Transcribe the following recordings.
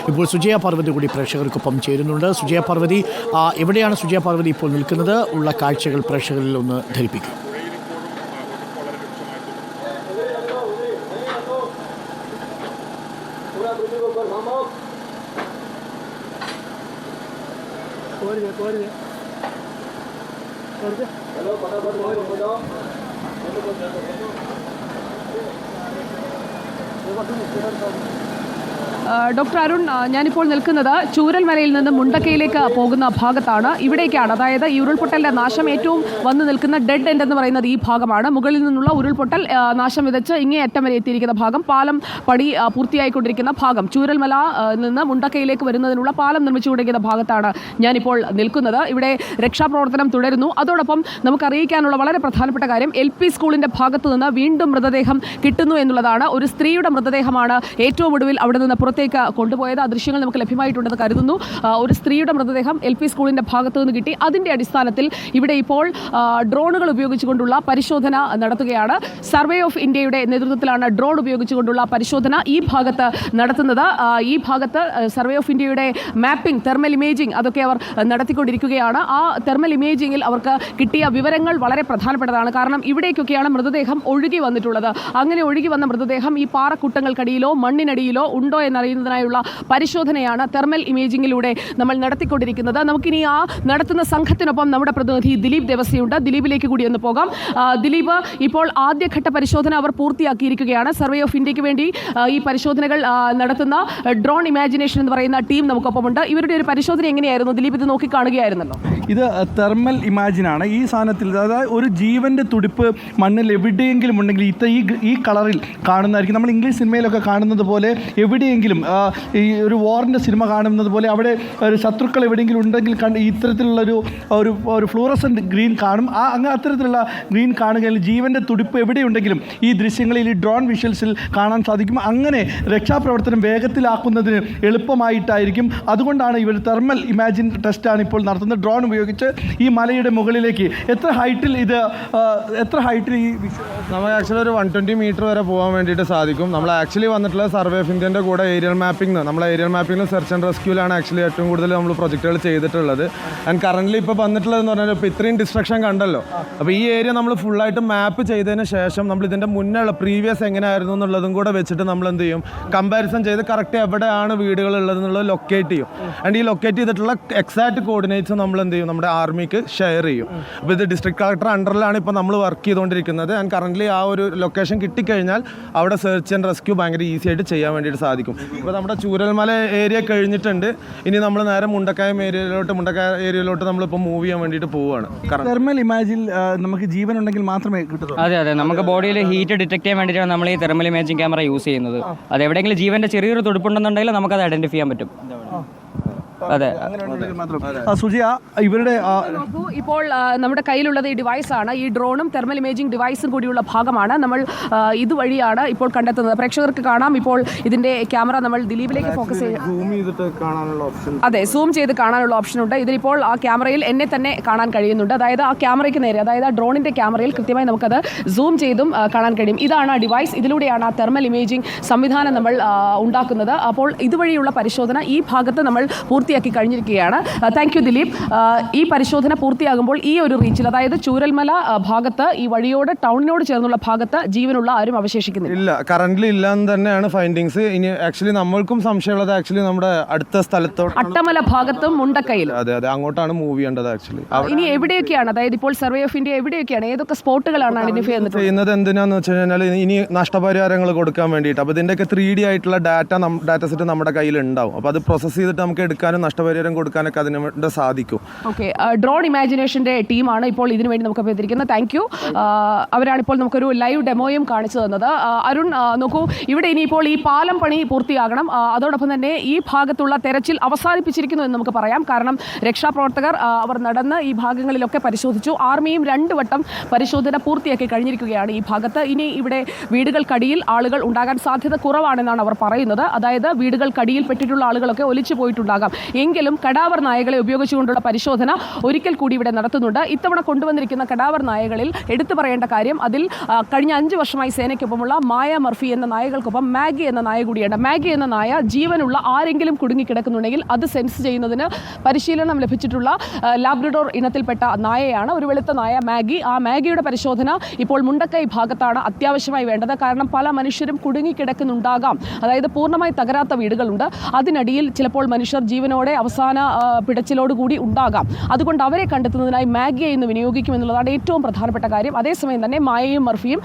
ഇപ്പോൾ സുജയ പാർവതി കൂടി പ്രേക്ഷകർക്കൊപ്പം ചേരുന്നുണ്ട്. സുജയ പാർവതി, എവിടെയാണ് സുജയ പാർവതി ഇപ്പോൾ നിൽക്കുന്നത്? ഉള്ള കാഴ്ചകൾ പ്രേക്ഷകരിൽ ഒന്ന് ധരിപ്പിക്കും. ഡോക്ടർ അരുൺ, ഞാനിപ്പോൾ നിൽക്കുന്നത് ചൂരൽമലയിൽ നിന്ന് മുണ്ടക്കയിലേക്ക് പോകുന്ന ഭാഗത്താണ്. ഇവിടേക്കാണ്, അതായത് ഈ ഉരുൾപൊട്ടലിൻ്റെ നാശം ഏറ്റവും വന്നു നിൽക്കുന്ന ഡെഡ് എൻഡ് എന്ന് പറയുന്നത് ഈ ഭാഗമാണ്. മുകളിൽ നിന്നുള്ള ഉരുൾപൊട്ടൽ നാശം വിതച്ച് ഇങ്ങേയറ്റം വരെ എത്തിയിരിക്കുന്ന ഭാഗം, പാലം പണി പൂർത്തിയായിക്കൊണ്ടിരിക്കുന്ന ഭാഗം, ചൂരൽമല നിന്ന് മുണ്ടക്കയിലേക്ക് വരുന്നതിനുള്ള പാലം നിർമ്മിച്ചുകൊണ്ടിരിക്കുന്ന ഭാഗത്താണ് ഞാനിപ്പോൾ നിൽക്കുന്നത്. ഇവിടെ രക്ഷാപ്രവർത്തനം തുടരുന്നു. അതോടൊപ്പം നമുക്കറിയിക്കാനുള്ള വളരെ പ്രധാനപ്പെട്ട കാര്യം, LP സ്കൂളിൻ്റെ ഭാഗത്തു നിന്ന് വീണ്ടും മൃതദേഹം കിട്ടുന്നു എന്നുള്ളതാണ്. ഒരു സ്ത്രീയുടെ മൃതദേഹമാണ് ഏറ്റവും ഒടുവിൽ അവിടെ നിന്ന് പുറത്തേക്ക് കൊണ്ടുപോയത്. ആ ദൃശ്യങ്ങൾ നമുക്ക് ലഭ്യമായിട്ടുണ്ടെന്ന് കരുതുന്നു. ഒരു സ്ത്രീയുടെ മൃതദേഹം LP സ്കൂളിൻ്റെ ഭാഗത്തു നിന്ന് കിട്ടി. അതിൻ്റെ അടിസ്ഥാനത്തിൽ ഇവിടെ ഇപ്പോൾ ഡ്രോണുകൾ ഉപയോഗിച്ചുകൊണ്ടുള്ള പരിശോധന നടത്തുകയാണ്. സർവേ ഓഫ് ഇന്ത്യയുടെ നേതൃത്വത്തിലാണ് ഡ്രോൺ ഉപയോഗിച്ചുകൊണ്ടുള്ള പരിശോധന ഈ ഭാഗത്ത് നടത്തുന്നത്. ഈ ഭാഗത്ത് സർവേ ഓഫ് ഇന്ത്യയുടെ മാപ്പിംഗ്, തെർമൽ ഇമേജിംഗ് അതൊക്കെ അവർ നടത്തിക്കൊണ്ടിരിക്കുകയാണ്. ആ തെർമൽ ഇമേജിങ്ങിൽ അവർക്ക് കിട്ടിയ വിവരങ്ങൾ വളരെ പ്രധാനപ്പെട്ടതാണ്. കാരണം ഇവിടേക്കൊക്കെയാണ് മൃതദേഹം ഒഴുകി വന്നിട്ടുള്ളത്. അങ്ങനെ ഒഴുകി വന്ന മൃതദേഹം ഈ പാറക്കൂട്ടങ്ങൾക്കടിയിലോ മണ്ണിനടിയിലോ ഉണ്ടോ എന്നറിയുന്നതിനായുള്ള പരിശോധനയാണ് തെർമൽ ഇമേജിങ്ങിലൂടെ നമ്മൾ നടത്തിക്കൊണ്ടിരിക്കുന്നത്. നമുക്കിനി ആ നടത്തുന്ന സംഘത്തിനൊപ്പം നമ്മുടെ പ്രതിനിധി ദിലീപ് ദേവസ്യയുണ്ട്. ദിലീപിലേക്ക് കൂടി ഒന്ന് പോകാം. ദിലീപ്, ഇപ്പോൾ ആദ്യഘട്ട പരിശോധന അവർ പൂർത്തിയാക്കിയിരിക്കുകയാണ്. സർവേ ഓഫ് ഇന്ത്യക്ക് വേണ്ടി ഈ പരിശോധനകൾ നടത്തുന്ന ഡ്രോൺ ഇമാജിനേഷൻ എന്ന് പറയുന്ന ടീം നമുക്കൊപ്പമുണ്ട്. ഇവരുടെ ഒരു പരിശോധന എങ്ങനെയായിരുന്നു ദിലീപ്? ഇത് നോക്കിക്കാണുകയായിരുന്നല്ലോ. ഇത് തെർമൽ ഇമാജിനാണ്. ഈ സാധനത്തിൽ അതായത് ഒരു ജീവൻ്റെ തുടിപ്പ് മണ്ണിൽ എവിടെയെങ്കിലും ഉണ്ടെങ്കിൽ ഈ കളറിൽ കാണുന്നതായിരിക്കും. നമ്മൾ ഇംഗ്ലീഷ് സിനിമയിലൊക്കെ കാണുന്നത് പോലെ എവിടെയെങ്കിലും ഈ ഒരു വാറിൻ്റെ സിനിമ കാണുന്നത് പോലെ അവിടെ ഒരു ശത്രുക്കൾ എവിടെയെങ്കിലും ഉണ്ടെങ്കിൽ ഇത്തരത്തിലുള്ളൊരു ഒരു ഫ്ലൂറസെൻ്റ് ഗ്രീൻ കാണും. അത്തരത്തിലുള്ള ഗ്രീൻ കാണുകയിൽ ജീവൻ്റെ തുടിപ്പ് എവിടെയുണ്ടെങ്കിലും ഈ ദൃശ്യങ്ങളിൽ ഈ ഡ്രോൺ വിഷ്വൽസിൽ കാണാൻ സാധിക്കും. അങ്ങനെ രക്ഷാപ്രവർത്തനം വേഗത്തിലാക്കുന്നതിന് എളുപ്പമായിട്ടായിരിക്കും. അതുകൊണ്ടാണ് ഇവർ തെർമൽ ഇമാജിൻ ടെസ്റ്റാണ് ഇപ്പോൾ നടത്തുന്നത്. ഡ്രോൺ ഉപയോഗിച്ച് ഈ മലയുടെ മുകളിലേക്ക് എത്ര ഹൈറ്റിൽ ഈ നമുക്ക് ആക്ച്വലി ഒരു 120 മീറ്റർ വരെ പോകാൻ വേണ്ടിയിട്ട് സാധിക്കും. നമ്മൾ ആക്ച്വലി വന്നിട്ടുള്ള സർവേ ഓഫ് ഇന്ത്യൻ്റെ കൂടെ ഏരിയൽ മാപ്പിംഗ്, നമ്മൾ ഏരിയൽ മാപ്പിംഗ് സെർച്ച് ആൻഡ് റെസ്ക്യൂലാണ് ആക്ച്വലി ഏറ്റവും കൂടുതൽ നമ്മൾ പ്രൊജക്റ്റുകൾ ചെയ്തിട്ടുള്ളത്. ആൻഡ് കറൻ്റ്ലി ഇപ്പോൾ വന്നിട്ടുള്ളതെന്ന് പറഞ്ഞാൽ ഇപ്പോൾ ഇത്രയും ഡിസ്ട്രക്ഷൻ കണ്ടല്ലോ. അപ്പോൾ ഈ ഏരിയ നമ്മൾ ഫുള്ളായിട്ട് മാപ്പ് ചെയ്തതിന് ശേഷം നമ്മൾ ഇതിൻ്റെ മുന്നേയുള്ള പ്രീവിയസ് എങ്ങനെയായിരുന്നു എന്നുള്ളതും കൂടെ വെച്ചിട്ട് നമ്മൾ എന്ത് ചെയ്യും, കമ്പാരിസൺ ചെയ്ത് കറക്റ്റ് എവിടെയാണ് വീടുകൾ ഉള്ളതെന്നുള്ളത് ലൊക്കേറ്റ് ചെയ്യും. ആൻഡ് ഈ ലൊക്കേറ്റ് ചെയ്തിട്ടുള്ള എക്സാക്ട് കോർഡിനേറ്റ്സ് നമ്മൾ എന്ത് ചെയ്യും, നമ്മുടെ ആർമിക്ക് ഷെയർ ചെയ്യും. അപ്പോൾ ഇത് ഡിസ്ട്രിക്ട് കളക്ടർ അണ്ടറിലാണ് ഇപ്പോൾ നമ്മൾ വർക്ക് ചെയ്തുകൊണ്ടിരിക്കുന്നത്. ആൻഡ് കറൻ്റ്ലി ആ ഒരു ലൊക്കേഷൻ കിട്ടിക്കഴിഞ്ഞാൽ അവിടെ സെർച്ച് ആൻഡ് റെസ്ക്യൂ ഭയങ്കര ഈസി ആയിട്ട് ചെയ്യാൻ വേണ്ടിയിട്ട് സാധിക്കും. ഇപ്പോൾ നമ്മുടെ ചൂരൽമല ഏരിയ കഴിഞ്ഞിട്ടുണ്ട്. ഇനി നമ്മൾ നേരെ മുണ്ടക്കായ ഏരിയയിലോട്ട് നമ്മളിപ്പോൾ മൂവ് ചെയ്യാൻ വേണ്ടിയിട്ട് പോവുകയാണ്. തെർമൽ ഇമാജിൽ നമുക്ക് ജീവൻ ഉണ്ടെങ്കിൽ മാത്രമേ കിട്ടുള്ളൂ. അതെ, നമുക്ക് ബോഡിയിൽ ഹീറ്റ് ഡിറ്റക്ട് ചെയ്യാൻ വേണ്ടിയിട്ടാണ് നമ്മൾ ഈ തെർമൽ ഇമേജിംഗ് ക്യാമറ യൂസ് ചെയ്യുന്നത്. അത് എവിടെയെങ്കിലും ജീവൻ്റെ ചെറിയൊരു തുടിപ്പുണ്ടെന്നുണ്ടെങ്കിൽ നമുക്കത് ഐഡൻറ്റിഫൈ ചെയ്യാൻ പറ്റും. അതെ, സുജിയ, ഇവരുടെ ഇപ്പോൾ നമ്മുടെ കയ്യിലുള്ളത് ഈ ഡിവൈസാണ്. ഈ ഡ്രോണും തെർമൽ ഇമേജിംഗ് ഡിവൈസും കൂടിയുള്ള ഭാഗമാണ് നമ്മൾ ഇതുവഴിയാണ് ഇപ്പോൾ കണ്ടെത്തുന്നത്. പ്രേക്ഷകർക്ക് കാണാം, ഇപ്പോൾ ഇതിന്റെ ക്യാമറ നമ്മൾ ദിലീപിലേക്ക് ഫോക്കസ് സൂം ചെയ്ത് കാണാനുള്ള ഓപ്ഷൻ ഉണ്ട്. ഇതിലിപ്പോൾ ആ ക്യാമറയിൽ എന്നെ തന്നെ കാണാൻ കഴിയുന്നുണ്ട്. അതായത് ആ ക്യാമറയ്ക്ക് നേരെ, അതായത് ആ ഡ്രോണിന്റെ ക്യാമറയിൽ കൃത്യമായി നമുക്കത് സൂം ചെയ്തും കാണാൻ കഴിയും. ഇതാണ് ആ ഡിവൈസ്. ഇതിലൂടെയാണ് ആ തെർമൽ ഇമേജിംഗ് സംവിധാനം നമ്മൾ ഉണ്ടാക്കുന്നത്. അപ്പോൾ ഇതുവഴിയുള്ള പരിശോധന ഈ ഭാഗത്ത് നമ്മൾ പൂർത്തിയാക്കി കഴിഞ്ഞിരിക്കുകയാണ്. Thank you Dileep. ഈ പരിശോധന പൂർത്തിയാകുമ്പോൾ ഈ ഒരു റീച്ചിൽ, അതായത് ചൂരൽമല ഭാഗത്ത് ഈ വഴിയോട് ടൗണിനോട് ചേർന്നുള്ള ഭാഗത്ത് ജീവനുള്ള ആരും അവശേഷിക്കുന്നില്ല. ഇല്ല, കറന്റ്ലി ഇല്ല എന്ന് തന്നെയാണ് ഫൈൻഡിങ്സ്. ഇനി ആക്ച്വലി നമ്മൾക്കും സംശയമുള്ളത് ആക്ച്വലി നമ്മുടെ അടുത്ത സ്ഥലത്തോട്ട് അട്ടമല ഭാഗത്തും മുണ്ടക്കയിലും. അതെ, അങ്ങോട്ടാണ് മൂവ് ചെയ്യേണ്ടത്. ആക്ച്വലി ഇനി എവിടെയൊക്കെയാണ്, അതായത് ഇപ്പോൾ സർവേ ഓഫ് ഇന്ത്യ എവിടെയൊക്കെയാണ്, ഏതൊക്കെ സ്പോട്ടുകളാണ് ഐഡന്റിഫൈ ചെയ്യുന്നത് എന്തിനാന്ന് വെച്ച് കഴിഞ്ഞാൽ ഇനി നഷ്ടപരിഹാരങ്ങൾ കൊടുക്കാൻ വേണ്ടിയിട്ട്. അപ്പോൾ ഇതിൻ്റെയൊക്കെ 3D ആയിട്ടുള്ള ഡാറ്റ സെറ്റ് നമ്മുടെ കയ്യിൽ ഉണ്ടാവും. അപ്പോൾ അത് പ്രോസസ്സ് ചെയ്തിട്ട് നമുക്ക് എടുക്കാനും നഷ്ടപരിഹാരം കൊടുക്കാനൊക്കെ അതിന് സാധിക്കും. ഓക്കെ, ഡ്രോൺ ഇമാജിനേഷൻ്റെ ടീമാണ് ഇപ്പോൾ ഇതിനു വേണ്ടി നമുക്ക് എത്തിയിരിക്കുന്നത്. Thank you. അവരാണിപ്പോൾ നമുക്കൊരു ലൈവ് ഡെമോയും കാണിച്ചു തന്നത്. അരുൺ, നോക്കൂ, ഇവിടെ ഇനിയിപ്പോൾ ഈ പാലം പണി പൂർത്തിയാകണം. അതോടൊപ്പം തന്നെ ഈ ഭാഗത്തുള്ള തെരച്ചിൽ അവസാനിപ്പിച്ചിരിക്കുന്നു എന്ന് നമുക്ക് പറയാം. കാരണം രക്ഷാപ്രവർത്തകർ അവർ നടന്ന് ഈ ഭാഗങ്ങളിലൊക്കെ പരിശോധിച്ചു. ആർമിയും 2 വട്ടം പരിശോധന പൂർത്തിയാക്കി കഴിഞ്ഞിരിക്കുകയാണ് ഈ ഭാഗത്ത്. ഇനി ഇവിടെ വീടുകൾക്കടിയിൽ ആളുകൾ ഉണ്ടാകാൻ സാധ്യത കുറവാണെന്നാണ് അവർ പറയുന്നത്. അതായത് വീടുകൾക്കടിയിൽ പെട്ടിട്ടുള്ള ആളുകളൊക്കെ ഒലിച്ചു പോയിട്ടുണ്ടാകാം എങ്കിലും കടാവർ നായകളെ ഉപയോഗിച്ചുകൊണ്ടുള്ള പരിശോധന ഒരിക്കൽ കൂടി ഇവിടെ നടത്തുന്നുണ്ട്. ഇത്തവണ കൊണ്ടുവന്നിരിക്കുന്ന കടാവർ നായകളിൽ എടുത്തു പറയേണ്ട കാര്യം, അതിൽ കഴിഞ്ഞ 5 വർഷമായി സേനയ്ക്കൊപ്പമുള്ള മായ മർഫി എന്ന നായകൾക്കൊപ്പം മാഗി എന്ന നായ കൂടിയാണ്. മാഗി എന്ന നായ ജീവനുള്ള ആരെങ്കിലും കുടുങ്ങിക്കിടക്കുന്നുണ്ടെങ്കിൽ അത് സെൻസ് ചെയ്യുന്നതിന് പരിശീലനം ലഭിച്ചിട്ടുള്ള ലാബ്രഡോർ ഇനത്തിൽപ്പെട്ട നായയാണ്, ഒരു വെളുത്ത നായ മാഗി. ആ മാഗിയുടെ പരിശോധന ഇപ്പോൾ മുണ്ടക്കൈ ഭാഗത്താണ് അത്യാവശ്യമായി വേണ്ടത്. കാരണം പല മനുഷ്യരും കുടുങ്ങിക്കിടക്കുന്നുണ്ടാകാം. അതായത് പൂർണ്ണമായി തകരാത്ത വീടുകളുണ്ട്, അതിനടിയിൽ ചിലപ്പോൾ മനുഷ്യർ ജീവനോടെ അവസാന പിടച്ചിലോടുകൂടി ഉണ്ടാകാം. അതുകൊണ്ട് അവരെ കണ്ടെത്തുന്നതിനായി മാഗിയെ ഇന്ന് വിനിയോഗിക്കുമെന്നുള്ളതാണ് ഏറ്റവും പ്രധാനപ്പെട്ട കാര്യം. അതേസമയം തന്നെ മായയും മർഫിയും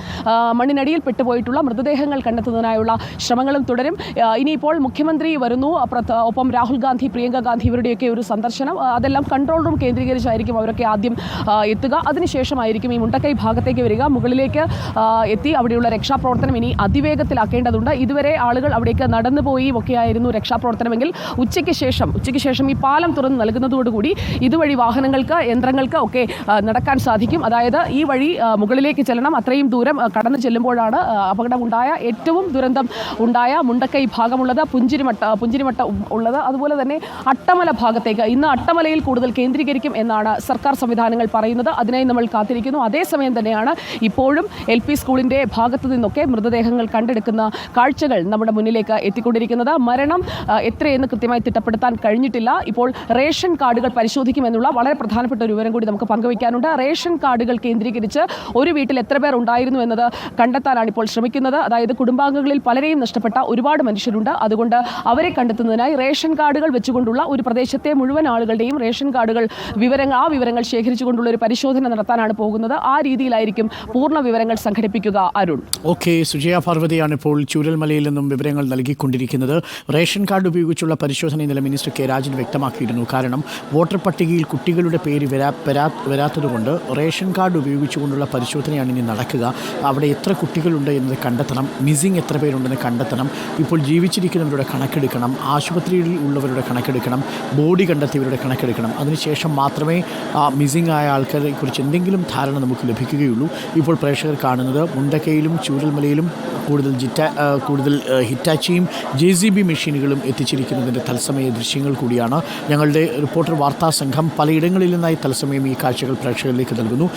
മണ്ണിനടിയിൽ പെട്ടുപോയിട്ടുള്ള മൃതദേഹങ്ങൾ കണ്ടെത്തുന്നതിനായുള്ള ശ്രമങ്ങളും തുടരും. ഇനിയിപ്പോൾ മുഖ്യമന്ത്രി വരുന്നു, ഒപ്പം രാഹുൽ ഗാന്ധി, പ്രിയങ്ക ഗാന്ധി ഇവരുടെയൊക്കെ ഒരു സന്ദർശനം, അതെല്ലാം കൺട്രോൾ റൂം കേന്ദ്രീകരിച്ചായിരിക്കും അവരൊക്കെ ആദ്യം എത്തുക. അതിനുശേഷമായിരിക്കും ഈ മുണ്ടക്കൈ ഭാഗത്തേക്ക് വരിക. മുകളിലേക്ക് എത്തി അവിടെയുള്ള രക്ഷാപ്രവർത്തനം ഇനി അതിവേഗത്തിലാക്കേണ്ടതുണ്ട്. ഇതുവരെ ആളുകൾ അവിടേക്ക് നടന്നുപോയി ഒക്കെയായിരുന്നു രക്ഷാപ്രവർത്തനമെങ്കിൽ ഉച്ചയ്ക്ക് ശേഷം ഈ പാലം തുറന്ന് നൽകുന്നതോടുകൂടി ഇതുവഴി വാഹനങ്ങൾക്ക്, യന്ത്രങ്ങൾക്ക് ഒക്കെ നടക്കാൻ സാധിക്കും. അതായത് ഈ വഴി മുകളിലേക്ക് ചെല്ലണം. അത്രയും ദൂരം കടന്നു ചെല്ലുമ്പോഴാണ് അപകടമുണ്ടായ, ഏറ്റവും ദുരന്തം ഉണ്ടായ മുണ്ടക്കൈ ഭാഗമുള്ളത്, പുഞ്ചിരിമട്ട ഉള്ളത്. അതുപോലെ തന്നെ അട്ടമല ഭാഗത്തേക്ക് ഇന്ന് അട്ടമലയിൽ കൂടുതൽ കേന്ദ്രീകരിക്കും എന്നാണ് സർക്കാർ സംവിധാനങ്ങൾ പറയുന്നത്. അതിനായി നമ്മൾ കാത്തിരിക്കുന്നു. അതേസമയം തന്നെയാണ് ഇപ്പോഴും LP സ്കൂളിൻ്റെ ഭാഗത്തു നിന്നൊക്കെ മൃതദേഹങ്ങൾ കണ്ടെടുക്കുന്ന കാഴ്ചകൾ നമ്മുടെ മുന്നിലേക്ക് എത്തിക്കൊണ്ടിരിക്കുന്നത്. മരണം എത്രയെന്ന് കൃത്യമായി തിട്ടപ്പെടുത്താൻ കഴിഞ്ഞിട്ടില്ല. ഇപ്പോൾ റേഷൻ കാർഡുകൾ പരിശോധിക്കുമെന്നുള്ള വളരെ പ്രധാനപ്പെട്ട ഒരു വിവരം കൂടി നമുക്ക് പങ്കുവയ്ക്കാനുണ്ട്. റേഷൻ കാർഡുകൾ കേന്ദ്രീകരിച്ച് ഒരു വീട്ടിൽ എത്ര പേർ ഉണ്ടായിരുന്നു എന്നത് കണ്ടെത്താനാണ് ഇപ്പോൾ ശ്രമിക്കുന്നത്. അതായത് കുടുംബാംഗങ്ങളിൽ പലരെയും നഷ്ടപ്പെട്ട ഒരുപാട് മനുഷ്യരുണ്ട്. അതുകൊണ്ട് അവരെ കണ്ടെത്തുന്നതിനായി റേഷൻ കാർഡുകൾ വെച്ചുകൊണ്ടുള്ള ഒരു പ്രദേശത്തെ മുഴുവൻ ആളുകളുടെയും റേഷൻ കാർഡുകൾ വിവരങ്ങൾ ശേഖരിച്ചുകൊണ്ടുള്ള ഒരു പരിശോധന നടത്താനാണ് പോകുന്നത്. ആ രീതിയിലായിരിക്കും പൂർണ്ണ വിവരങ്ങൾ സംഘടിപ്പിക്കുക. അരുൺ. ഓക്കെ, സുജയ പാർവതിയാണ് ഇപ്പോൾ ചൂരൽമലയിൽ നിന്നും വിവരങ്ങൾ നൽകിക്കൊണ്ടിരിക്കുന്നത്. റേഷൻ കാർഡ് ഉപയോഗിച്ചുള്ള പരിശോധന ഇന്നലെ മിനിസ്റ്റർ കെ രാജൻ വ്യക്തമാക്കിയിരുന്നു. കാരണം വോട്ടർ പട്ടികയിൽ കുട്ടികളുടെ പേര് വരാത്തതുകൊണ്ട് റേഷൻ കാർഡ് ഉപയോഗിച്ചുകൊണ്ടുള്ള പരിശോധനയാണ് ഇനി നടക്കുക. അവിടെ എത്ര കുട്ടികളുണ്ട് എന്നത് കണ്ടെത്തണം, മിസ്സിംഗ് എത്ര പേരുണ്ടെന്ന് കണ്ടെത്തണം, ഇപ്പോൾ ജീവിച്ചിരിക്കുന്നവരുടെ കണക്കെടുക്കണം, ആശുപത്രിയിൽ ഉള്ളവരുടെ കണക്കെടുക്കണം, ബോഡി കണ്ടെത്തിയവരുടെ കണക്കെടുക്കണം. അതിനുശേഷം മാത്രമേ മിസ്സിംഗ് ആയ ആൾക്കാരെ കുറിച്ച് എന്തെങ്കിലും ധാരണ നമുക്ക് ലഭിക്കുകയുള്ളൂ. ഇപ്പോൾ പ്രേക്ഷകർ കാണുന്നത് മുണ്ടക്കയിലും ചൂരൽമലയിലും കൂടുതൽ ഹിറ്റാച്ചിയും JCB മെഷീനുകളും എത്തിച്ചിരിക്കുന്നതിൻ്റെ തത്സമയ ദൃശ്യങ്ങൾ കൂടിയാണ്. ഞങ്ങളുടെ റിപ്പോർട്ടർ വാർത്താ സംഘം പലയിടങ്ങളിൽ നിന്നായി തത്സമയം ഈ കാഴ്ചകൾ പ്രേക്ഷകരിലേക്ക് നൽകുന്നു.